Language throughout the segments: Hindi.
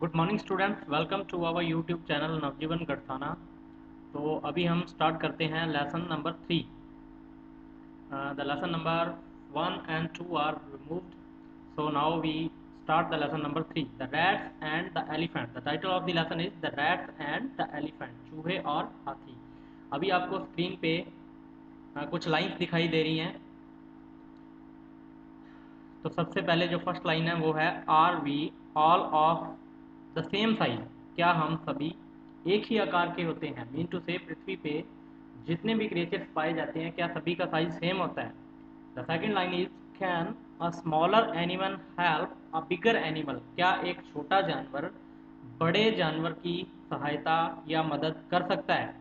Good morning students, welcome to our YouTube channel Navjivan Garhthana. तो अभी हम स्टार्ट करते हैं lesson number 3। The lesson number 1 and 2 are removed, so now we start the lesson number 3, the rats and the elephant. The title of the lesson is the rats and the elephant, चूहे और हाथी। अभी आपको स्क्रीन पे कुछ लाइंस दिखाई दे रही हैं। तो सबसे पहले जो फर्स्ट लाइन है वो है are we all of the same size, क्या हम सभी एक ही आकार के होते हैं। मीन टू से पृथ्वी पे जितने भी क्रिएचर्स पाए जाते हैं क्या सभी का साइज सेम होता है। The second line is can a smaller animal help a bigger animal, क्या एक छोटा जानवर बड़े जानवर की सहायता या मदद कर सकता है।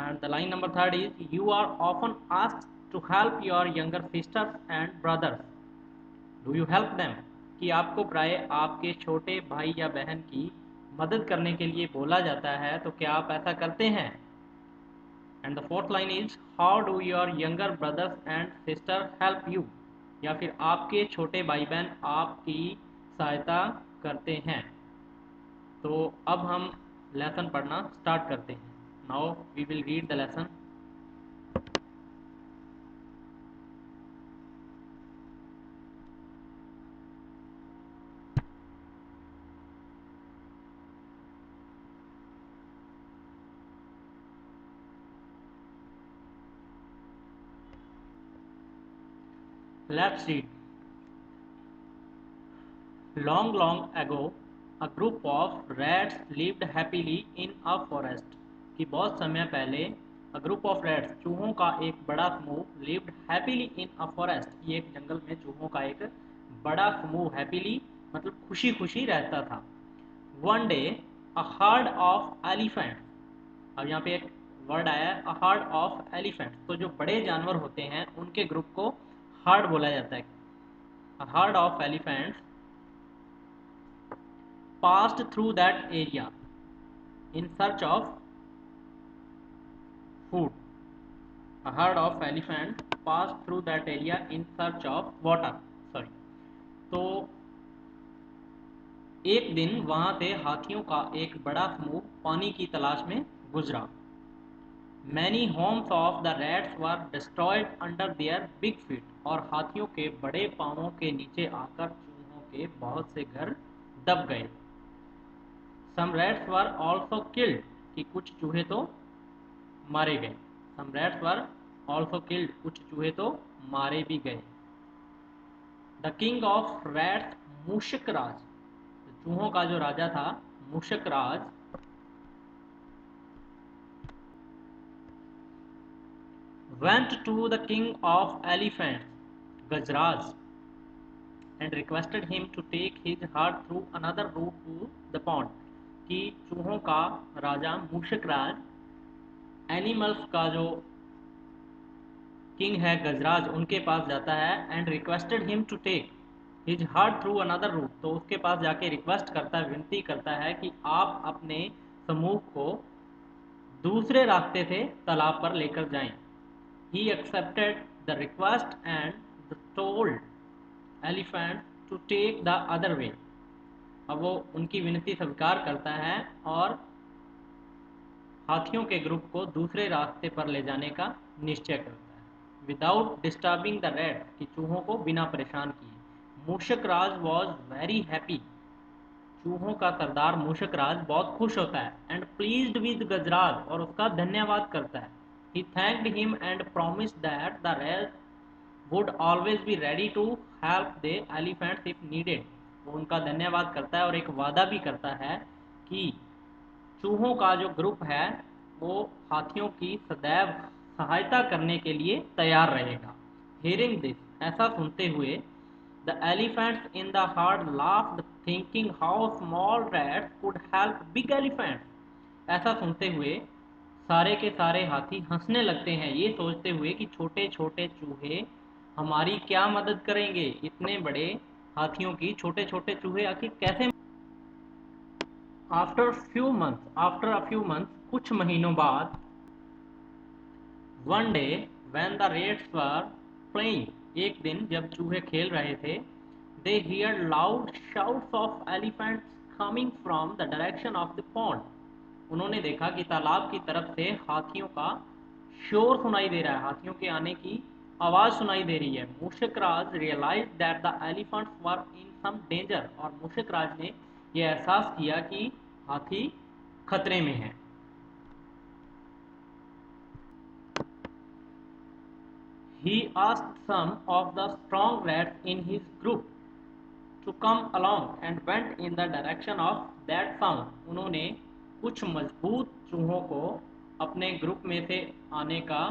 And the line number third is you are often asked to help your younger sisters and brothers. Do you help them? कि आपको प्राय आपके छोटे भाई या बहन की मदद करने के लिए बोला जाता है, तो क्या आप ऐसा करते हैं। And the fourth line is how do your younger brothers and sister help you, या फिर आपके छोटे भाई बहन आपकी सहायता करते हैं। तो अब हम लेसन पढ़ना स्टार्ट करते हैं। Now we will read the lesson. Let's read. Long, long ago, a group of rats lived happily in a forest. कि बहुत समय पहले a group of rats, चूहों का एक बड़ा समूह, lived happily in a forest, कि एक जंगल में चूहों का एक बड़ा समूह happily मतलब खुशी खुशी रहता था। One day, a herd of elephants, अब यहाँ पे एक वर्ड आया है a herd of elephants, तो जो बड़े जानवर होते हैं उनके ग्रुप को herd बोला जाता है। A herd of elephants passed through that area in search of food. A herd of elephants passed through that area in search of water. Sorry. तो एक दिन वहां से हाथियों का एक बड़ा समूह पानी की तलाश में गुजरा। Many homes of the rats were destroyed under their big feet, और हाथियों के बड़े पांवों के नीचे आकर चूहों के बहुत से घर दब गए। Some rats were also killed, कि कुछ चूहे तो मारे गए। Some rats were also killed, कुछ चूहे तो मारे भी गए। The king of rats, मूषक राज, चूहों का जो राजा था मूषक राज, went to the king of elephants, Gajraj, and requested him to take his herd through another route to the pond, कि चूहों का राजा मूषक राज एनिमल्स का जो किंग है गजराज उनके पास जाता है and requested him to take his heart through another route, तो उसके पास जाके रिक्वेस्ट करता है, विनती करता है कि आप अपने समूह को दूसरे रास्ते से तालाब पर लेकर जाएं। He accepted the request and told elephant to take the other way. अब वो उनकी विनती स्वीकार करता है और हाथियों के ग्रुप को दूसरे रास्ते पर ले जाने का निश्चय करता है। विदाउट डिस्टर्बिंग द रेड, कि चूहों को बिना परेशान किए। मूषक राज वॉज वेरी हैप्पी, चूहों का सरदार मूषक राज बहुत खुश होता है। एंड प्लीज्ड विद गजराज, और उसका धन्यवाद करता है। He thanked him and promised that the rat would always be ready to help the elephants if needed. वो उनका धन्यवाद करता है और एक वादा भी करता है कि चूहों का जो ग्रुप है वो हाथियों की सदैव सहायता करने के लिए तैयार रहेगा। हियरिंग दिस, ऐसा सुनते हुए, the elephants in the heard laughed thinking how small rats could help big elephants. ऐसा सुनते हुए सारे के सारे हाथी हंसने लगते हैं, ये सोचते हुए कि छोटे छोटे चूहे हमारी क्या मदद करेंगे, इतने बड़े हाथियों की छोटे छोटे चूहे आखिर कैसे। आफ्टर अ फ्यू मंथ्स, कुछ महीनों बाद, one day when the rates were playing, एक दिन जब चूहे खेल रहे थे, they hear loud shouts of elephants coming from the direction of the pond. उन्होंने देखा कि तालाब की तरफ से हाथियों का शोर सुनाई दे रहा है, हाथियों के आने की आवाज सुनाई दे रही है। Mushakraj realise that the elephants were in some danger, और मूषकराज ने यह एहसास किया कि हाथी खतरे में है। He asked some of the strong rats in his group to come along and went in the direction of that sound. उन्होंने कुछ मजबूत चूहों को अपने ग्रुप में से आने का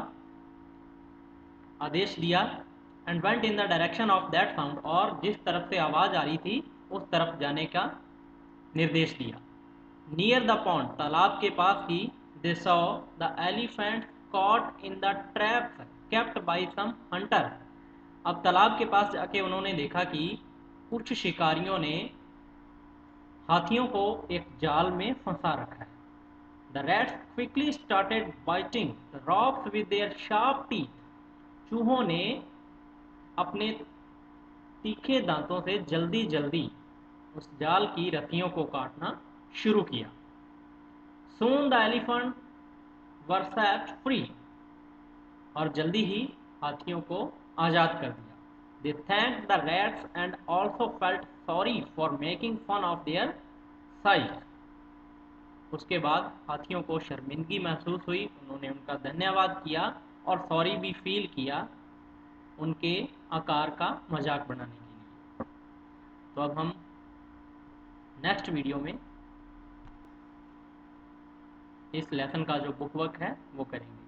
आदेश दिया, and went in the direction of that sound, और जिस तरफ से आवाज आ रही थी उस तरफ जाने का निर्देश दिया। नियर द पॉन्ड, तालाब के पास ही, they saw the elephant caught in the traps kept by some hunter. अब तालाब के पास जाके उन्होंने देखा कि कुछ शिकारियों ने हाथियों को एक जाल में फंसा रखा है। The rats quickly started biting the rocks with their sharp teeth. चूहों ने अपने तीखे दांतों से जल्दी जल्दी उस जाल की रस्सियों को काटना शुरू किया। Soon the elephant were set free, और जल्दी ही हाथियों को आजाद कर दिया। They thanked the rats and also felt sorry for making fun of their size. उसके बाद हाथियों को शर्मिंदगी महसूस हुई, उन्होंने उनका धन्यवाद किया और सॉरी भी फील किया उनके आकार का मजाक बनाने के लिए। तो अब हम नेक्स्ट वीडियो में इस लेसन का जो बुक वर्क है वो करेंगे।